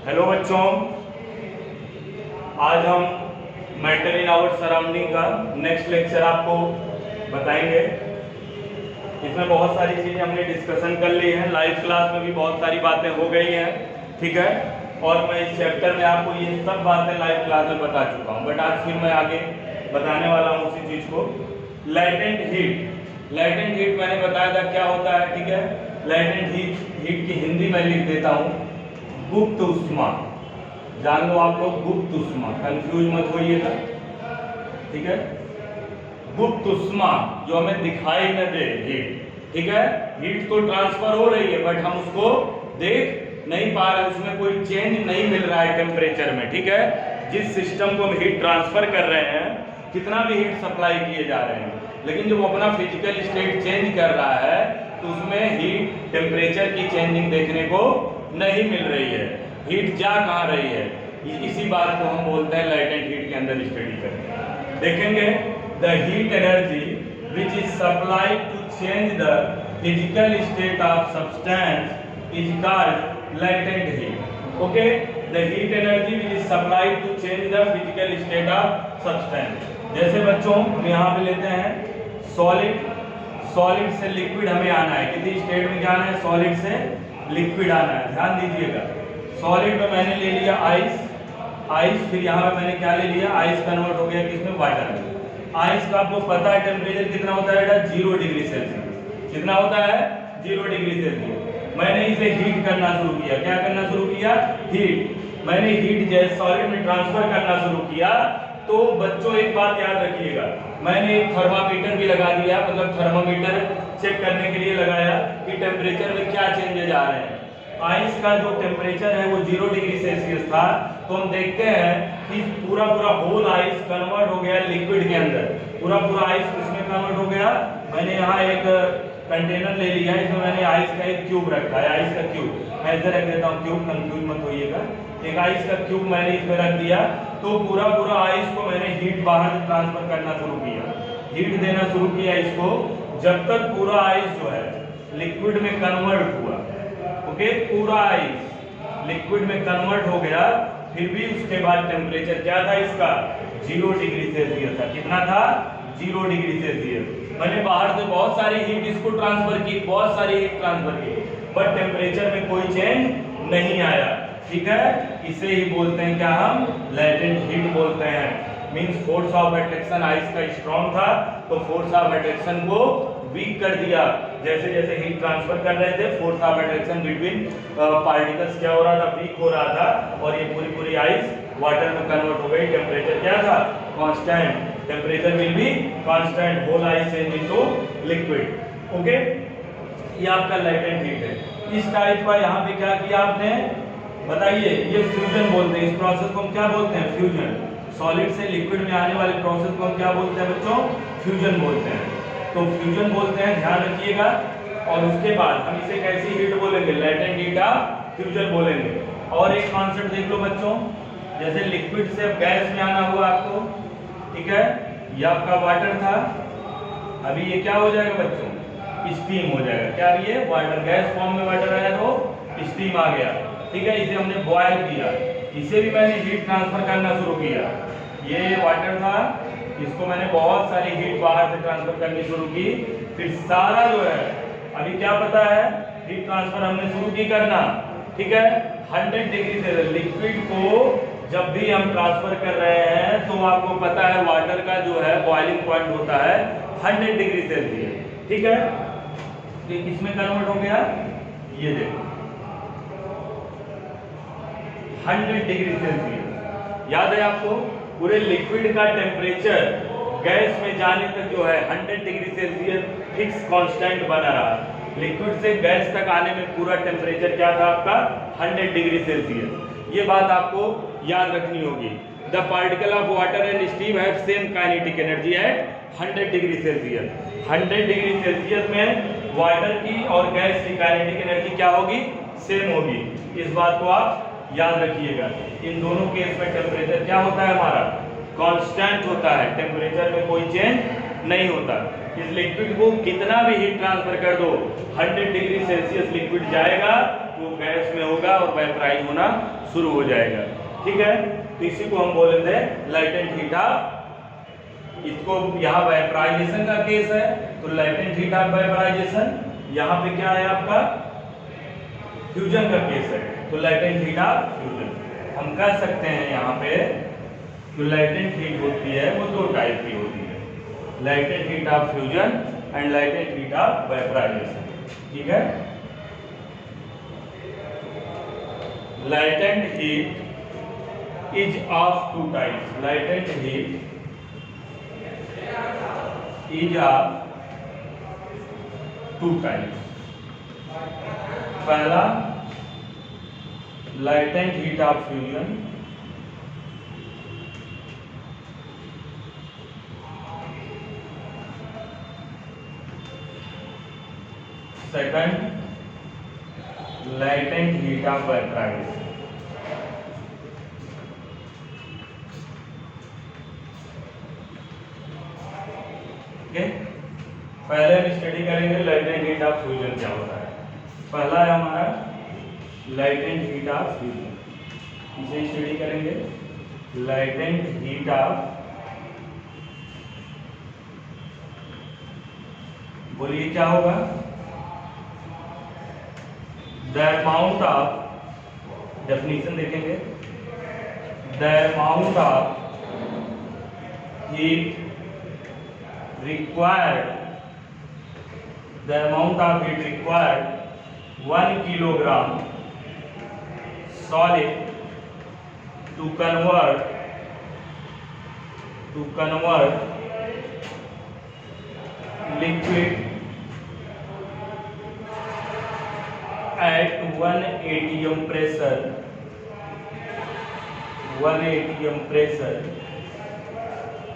Hello बच्चों, आज हम मैटर इन आवर सराउंडिंग का नेक्स्ट लेक्चर आपको बताएंगे। इसमें बहुत सारी चीज़ें हमने डिस्कशन कर ली हैं, लाइव क्लास में भी बहुत सारी बातें हो गई हैं, ठीक है। और मैं इस चैप्टर में आपको ये सब बातें लाइव क्लास में बता चुका हूँ, बट आज फिर मैं आगे बताने वाला हूँ उसी चीज़ को। लैटेंट हीट मैंने बताया था क्या होता है, ठीक है। लैटेंट हीट की हिंदी में लिख देता हूँ, गुप्त उष्मा। जान लो आप लोग, गुप्त उष्मा, कंफ्यूज मत होइएगा, ठीक है। गुप्त उष्मा जो हमें दिखाई न दे हीट, ठीक है। हीट तो ट्रांसफर हो रही है बट हम उसको देख नहीं पा रहे, उसमें कोई चेंज नहीं मिल रहा है टेम्परेचर में, ठीक है। जिस सिस्टम को हम हीट ट्रांसफर कर रहे हैं, कितना भी हीट सप्लाई किए जा रहे हैं, लेकिन जब वो अपना फिजिकल स्टेट चेंज कर रहा है तो उसमें हीट टेम्परेचर की चेंजिंग देखने को नहीं मिल रही है। हीट जा कहाँ रही है, इसी बात को हम बोलते हैं लैटेंट हीट के अंदर स्टडी करेंगे। देखेंगे the heat energy which is supplied to change the physical state of substance is called latent heat. Okay, the heat energy which is supplied to change the physical state of substance. जैसे बच्चों हम यहाँ पे लेते हैं solid से liquid हमें आना है, किसी स्टेट में जाना है, सॉलिड से लिक्विड आना है। ध्यान दीजिएगा, सॉलिड में मैंने ले लिया आइस, फिर यहाँ पे मैंने क्या ले लिया, आइस कन्वर्ट हो गया किसमें, वाटर में। आइस का आपको पता है टेम्परेचर कितना होता है बेटा, 0 डिग्री सेल्सियस। कितना होता है, 0 डिग्री सेल्सियस। मैंने इसे हीट करना शुरू किया, क्या करना शुरू किया, हीट। मैंने हीट जैसे सॉलिड में ट्रांसफर करना शुरू किया, तो बच्चों एक बात याद रखिएगा, मैंने एक थर्मामीटर भी लगा दिया, मतलब थर्मामीटर चेक करने के लिए लगाया कि टेम्परेचर में क्या चेंजेज आ रहे हैं। आइस का जो टेम्परेचर है वो 0 डिग्री सेल्सियस था, तो हम देखते हैं कि पूरा होल आइस कन्वर्ट हो गया लिक्विड के अंदर। पूरा आइस किसमें कन्वर्ट हो गया, मैंने यहाँ एक कंटेनर ले लिया, इसमें मैंने आइस का एक क्यूब रखा है, आइस का क्यूब मैं इधर रख देता हूँ, क्यूब कंफ्यूज मत होइएगा। एक आइस का क्यूब मैंने इसमें रख दिया, तो पूरा आइस को मैंने हीट बाहर से ट्रांसफर करना शुरू किया, हीट देना शुरू किया इसको, जब तक पूरा आइस जो है लिक्विड में कन्वर्ट हुआ। ओके, पूरा आइस लिक्विड में कन्वर्ट हो गया, फिर भी उसके बाद टेम्परेचर क्या था इसका, 0 डिग्री सेल्सियस था। कितना था, 0 डिग्री सेल्सियस। मैंने बाहर से बहुत सारी हीट इसको ट्रांसफर की, बहुत सारी हीट ट्रांसफर की, बट टेम्परेचर में कोई चेंज नहीं आया, ठीक है। इसे ही बोलते हैं क्या, हम लैटेंट हीट बोलते हैं। Means force of attraction ice का स्ट्रॉन्ग था, तो फोर्स ऑफ अट्रैक्शन को वीक कर दिया। जैसे जैसे हीट ट्रांसफर कर रहे थे, force of attraction between particles क्या हो रहा था, वीक हो रहा था, और ये पूरी आइस वाटर में कन्वर्ट हो गई। टेम्परेचर क्या था, constant. Temperature will be constant, whole ice change into liquid. Okay, ये आपका लैटेंट हीट है। इस टाइप का यहाँ पे क्या किया आपने, बताइए, ये फ्यूजन बोलते हैं। इस प्रोसेस को हम क्या बोलते हैं, फ्यूजन। सॉलिड से लिक्विड में आने वाले प्रोसेस को हम क्या बोलते हैं बच्चों, फ्यूजन बोलते हैं। तो फ्यूजन बोलते हैं, ध्यान रखिएगा। और उसके बाद हम इसे कैसी हीट बोलेंगे, लैटेंट हीट ऑफ फ्यूजन बोलेंगे। और एक कॉन्सेप्ट देख लो बच्चों, जैसे लिक्विड से गैस में आना हुआ आपको, ठीक है, ये आपका वाटर था, अभी ये क्या हो जाएगा बच्चों, स्टीम हो जाएगा। क्या, ये वाटर, गैस फॉर्म में वाटर आया तो स्टीम आ गया, ठीक है। इसे हमने बॉयल किया, इसे भी मैंने हीट ट्रांसफर करना शुरू किया। ये वाटर था, इसको मैंने बहुत सारी हीट बाहर से ट्रांसफर करनी शुरू की, फिर सारा जो है, अभी क्या पता है, हीट ट्रांसफर हमने शुरू की करना, ठीक है। 100 डिग्री से लिक्विड को जब भी हम ट्रांसफर कर रहे हैं, तो आपको पता है वाटर का जो है बॉइलिंग पॉइंट होता है 100 डिग्री सेल्सियस, ठीक है। तो किसमें कन्वर्ट हो गया, ये देखो 100 डिग्री सेल्सियस। याद है आपको, पूरे लिक्विड का टेम्परेचर गैस में जाने तक जो है 100 डिग्री सेल्सियस फिक्स कांस्टेंट बना रहा। लिक्विड से गैस तक आने में पूरा टेम्परेचर क्या था आपका, 100 डिग्री सेल्सियस। ये बात आपको याद रखनी होगी। The particle of water and steam have same kinetic energy at 100 degree Celsius. 100 degree Celsius में वाटर की और गैस की काइनेटिक एनर्जी क्या होगी, सेम होगी। इस बात को आप याद रखिएगा। इन दोनों केस में टेम्परेचर क्या होता है हमारा, कांस्टेंट होता है, टेम्परेचर में कोई चेंज नहीं होता। इस लिक्विड को कितना भी हीट ट्रांसफर कर दो, 100 डिग्री सेल्सियस लिक्विड जाएगा, वो गैस में होगा लगेगा और वेपराइज होना शुरू हो जाएगा। ठीक है, तो इसी को हम बोलेंगे लेटेंट हीट ऑफ, इसको यहाँ वेपराइजेशन का केस है तो लेटेंट हीट ऑफ वेपराइजेशन, यहाँ पे क्या है आपका फ्यूजन का केस है तो लेटेंट हीट ऑफ फ्यूजन। हम कह सकते हैं यहाँ पे जो लेटेंट हीट होती है वो दो टाइप की होती है, latent heat of fusion and latent heat of vaporisation. ठीक है, latent heat is of two types. Latent heat is of two types. पहला latent heat of fusion, second latent heat of vaporization. Okay, पहले हम study करेंगे latent heat of fusion क्या होता है। पहला है हमारा लेटेंट हीट ऑफ फ्यूजन, इसे स्टडी करेंगे। लेटेंट हीट ऑफ, बोलिए क्या होगा, द अमाउंट ऑफ, डेफिनेशन देखेंगे, the amount of heat required, the amount of heat required 1 kilogram solid to convert liquid at 1 atm pressure, 1 atm pressure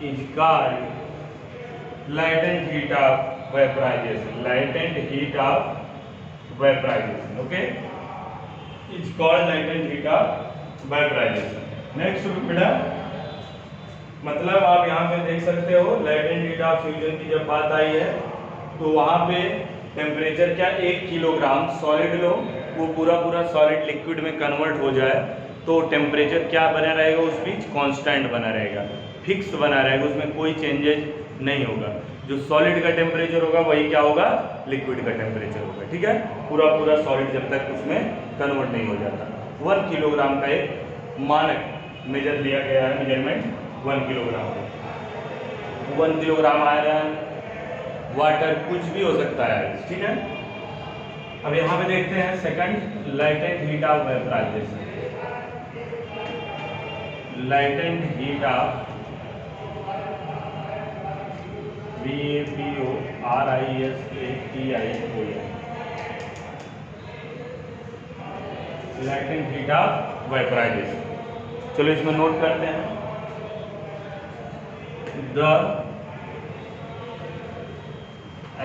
is called latent heat of vaporization. Latent heat of vaporization, okay, it's called latent heat of vaporization. Next बेटा, मतलब आप यहाँ पे देख सकते हो latent heat of fusion की जब बात आई है तो वहाँ पे टेम्परेचर क्या, 1 किलोग्राम सॉलिड लो, वो पूरा सॉलिड लिक्विड में कन्वर्ट हो जाए तो टेम्परेचर क्या बना रहेगा, उस बीच कांस्टेंट बना रहेगा, फिक्स बना रहेगा, उसमें कोई चेंजेज नहीं होगा। जो सॉलिड का टेम्परेचर होगा वही क्या होगा, लिक्विड का टेम्परेचर होगा। ठीक है, पूरा सॉलिड जब तक उसमें कन्वर्ट नहीं हो जाता। 1 किलोग्राम का एक मानक मेजर दिया गया है, मेजरमेंट 1 किलोग्राम का। 1 किलोग्राम आयरन, वाटर, कुछ भी हो सकता है। ठीक है, अब यहाँ पे देखते हैं second latent heat of vaporisation. Latent heat of VAPORISATION, latent heat of vaporisation. चलो इसमें नोट करते हैं, the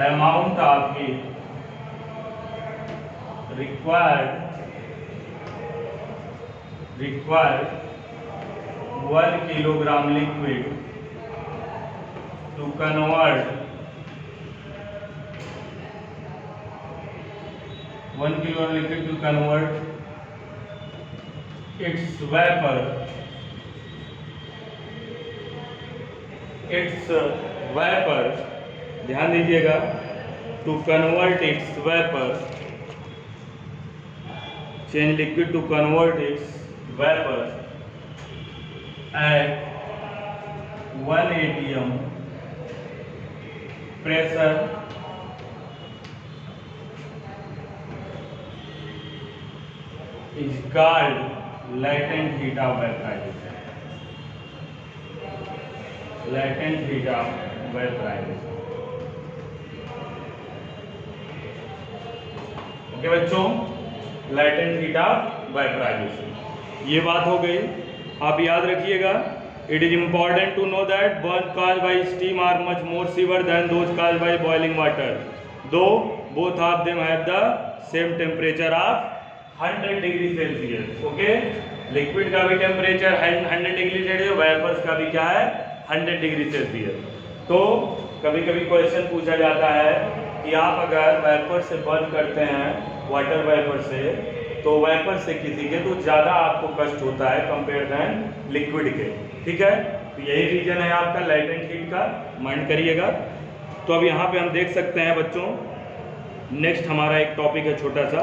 amount of heat required 1 kilogram liquid to convert 1 kilogram liquid to convert its vapor ध्यान दीजिएगा, to convert its vapor, change liquid to convert its vapor at 1 atm pressure is called latent heat of vaporization. Latent heat of vaporization. Okay बच्चों, latent heat of vaporization, ये बात हो गई। आप याद रखिएगा, it is important to know that burn caused by steam are much more severe than those caused by boiling water, though both of them have the same temperature of 100 degree Celsius. Okay, liquid का भी temperature 100 degree Celsius, vapours का भी क्या है 100 degree Celsius. तो कभी कभी question पूछा जाता है कि आप अगर वेपर से बर्न करते हैं, वाटर वेपर से, तो वेपर से किसी के तो ज़्यादा आपको कष्ट होता है कंपेयर देन लिक्विड के। ठीक है, तो यही रीजन है आपका लैटेंट हीट का, माइंड करिएगा। तो अब यहाँ पे हम देख सकते हैं बच्चों, नेक्स्ट हमारा एक टॉपिक है छोटा सा,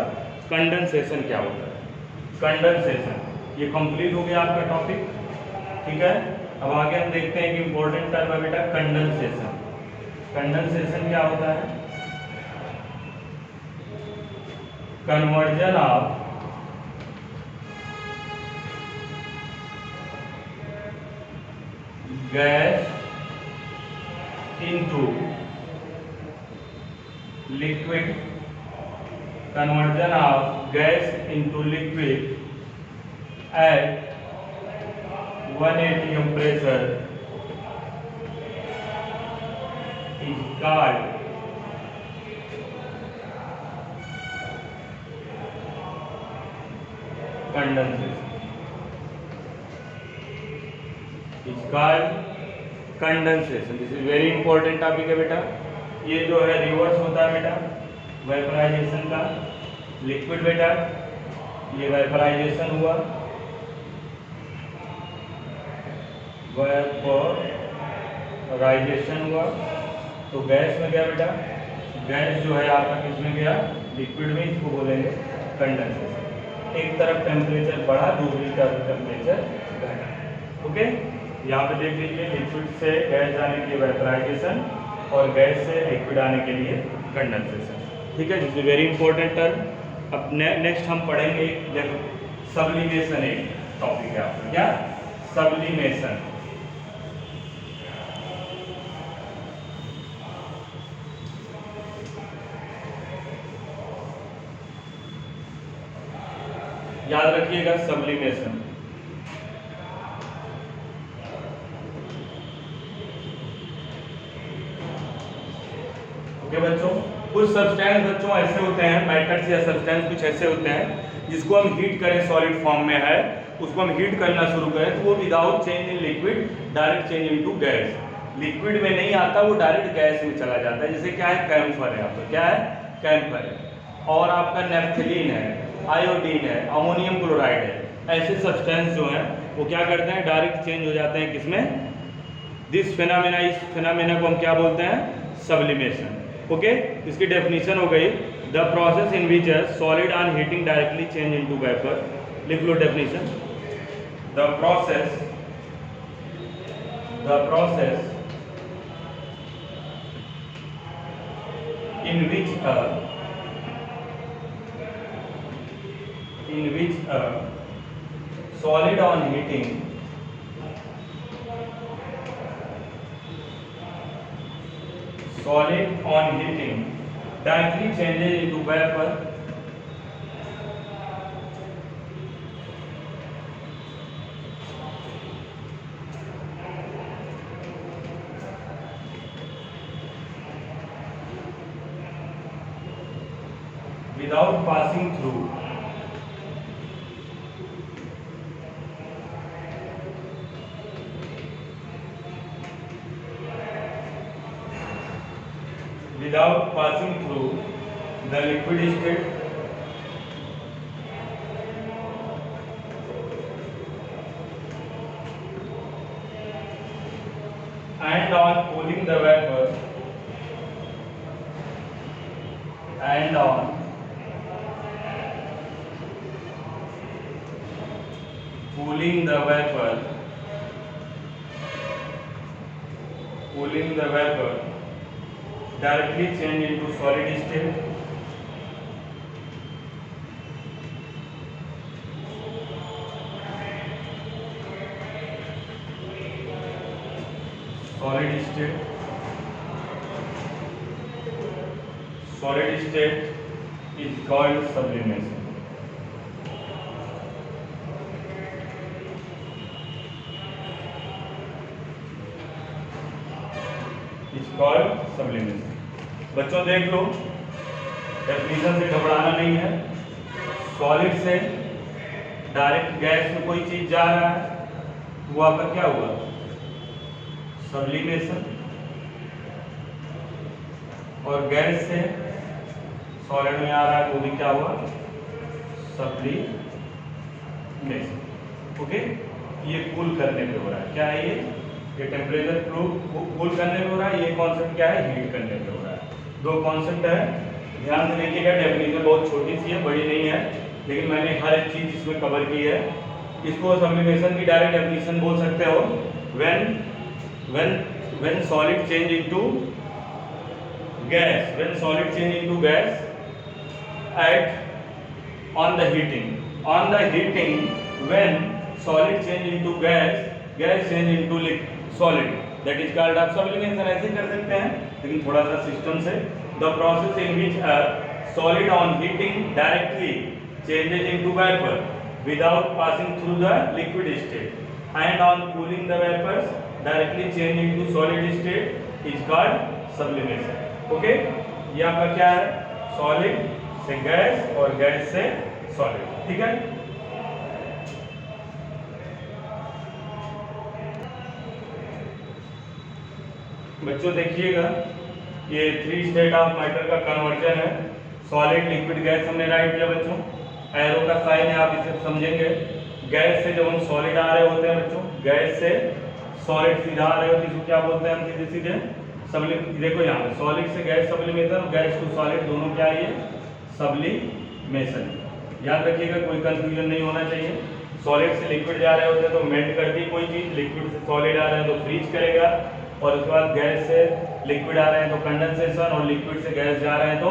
कंडेंसेशन क्या होता है। कंडेंसेशन ये कंप्लीट हो गया आपका टॉपिक। ठीक है, अब आगे हम देखते हैं कि इंपॉर्टेंट टर्म है बेटा कंडेंसेशन। कंडेंसेशन क्या होता है? Conversion of gas into liquid, conversion of gas into liquid at 1 atm pressure is called condensation. Is called condensation. This is very important topic है बेटा। ये जो है रिवर्स होता है बेटा वेपराइजेशन का। लिक्विड बेटा ये वेपराइजेशन हुआ, वेपराइजेशन हुआ, तो गैस में गया बेटा, गैस जो है आपका किस में गया? लिक्विड में। इसको बोलेंगे कंडेंसेशन। एक तरफ टेम्परेचर बढ़ा, दूसरी तरफ टेम्परेचर घटा। ओके, यहाँ पे देख लीजिए, लिक्विड से गैस जाने के लिए वेपराइजेशन और गैस से लिक्विड आने के लिए कंडेंसेशन। ठीक है, this is very important term. अब नेक्स्ट हम पढ़ेंगे सब्लिमेशन, एक टॉपिक है आपका, क्या? सब्लिमेशन। याद रखिएगा सब्लिमेशन। ओके बच्चों, कुछ सब्सटेंस बच्चों ऐसे होते हैं, मैटर्स या सब्सटेंस कुछ ऐसे होते हैं जिसको हम हीट करें, सॉलिड फॉर्म में है, उसको हम हीट करना शुरू करें तो वो without change in liquid direct change into gas, liquid में नहीं आता, वो डायरेक्ट गैस में चला जाता है। जैसे क्या है? कैम्फर है आपका, क्या है? कैम्फर है। और आपका नेफ्थलीन है, आयोडीन है, अमोनियम क्लोराइड है। ऐसे सब्सटेंस जो हैं वो क्या करते हैं? डायरेक्ट चेंज हो जाते हैं किसमें? दिस फिनोमेना, इस फिनोमेना को हम क्या बोलते हैं? सब्लिमेशन। ओके, इसकी डेफिनेशन हो गई, the process in which solid on heating directly change into vapour. लिख लो definition, the process in which a solid on heating directly changes into vapor without passing through the liquid state and on cooling the vapor directly change into solid state is called sublimation. बच्चों देख लो, definition से घबराना नहीं है। Solid से direct gas में कोई चीज जा रहा है, वो आपका क्या हुआ? सब्लिमेशन। और गैस से सॉलिड में आ रहा है तो भी क्या हुआ, सब्लिमेशन। ओके, ये कूल करने पे हो रहा है। क्या है ये टेम्परेचर कूल करने पे हो रहा है, ये कॉन्सेप्ट क्या है, हीट करने पे हो रहा है। दो कॉन्सेप्ट है, ध्यान से देखिएगा। डेफिनेशन बहुत छोटी सी है, बड़ी नहीं है, लेकिन मैंने हर एक चीज इसमें कवर की है। इसको सब्लिमेशन की डायरेक्ट डेफिनेशन बोल सकते हो, when solid change into gas, when solid change into gas at on the heating, when solid change into gas change into solid, that is called आप sublimation। ऐसे कर सकते हैं, लेकिन थोड़ा सा सिस्टम से। the process in which a solid on heating directly changes into vapor without passing through the liquid state, and on cooling the vapors directly change into solid state is called sublimation। Okay, ये आपका क्या है, solid से gas और gas से solid. ठीक है, बच्चों देखिएगा, ये 3 स्टेट ऑफ मैटर का कन्वर्जन है। सॉलिड, लिक्विड, गैस हमने राइट किया बच्चों। एरो का साइन है, आप इसे समझेंगे। गैस से जब हम सॉलिड आ रहे होते हैं बच्चों, गैस से सॉलिड सीधा आ रहे होते हैं, इसको क्या बोलते हैं हम, सीधे सीधे सब्लिमेशन। देखो यहाँ पे सॉलिड से gas sublimation, gas to solid, दोनों क्या है, सब्लिमेशन। याद रखिएगा, कोई कंफ्यूजन नहीं होना चाहिए। सॉलिड से लिक्विड जा रहे होते हैं तो मेल्ट करती कोई चीज, लिक्विड से सॉलिड आ रहे हैं तो फ्रीज करेगा, और उसके बाद गैस से लिक्विड आ रहे हैं तो कंडेंसेशन, और लिक्विड से गैस जा रहे हैं तो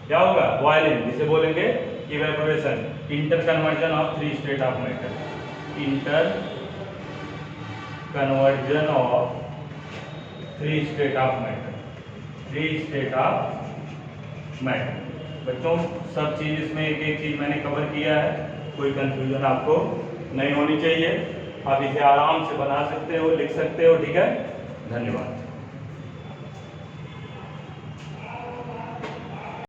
क्या होगा, बॉइलिंग, जिसे बोलेंगे evaporation. Inter conversion of 3 state of matter, inter conversion of 3 state of matter, 3 state of matter. बच्चों सब चीज इसमें एक एक चीज मैंने कवर किया है, कोई कंफ्यूजन आपको नहीं होनी चाहिए। आप इसे आराम से बना सकते हो, लिख सकते हो। ठीक है, धन्यवाद।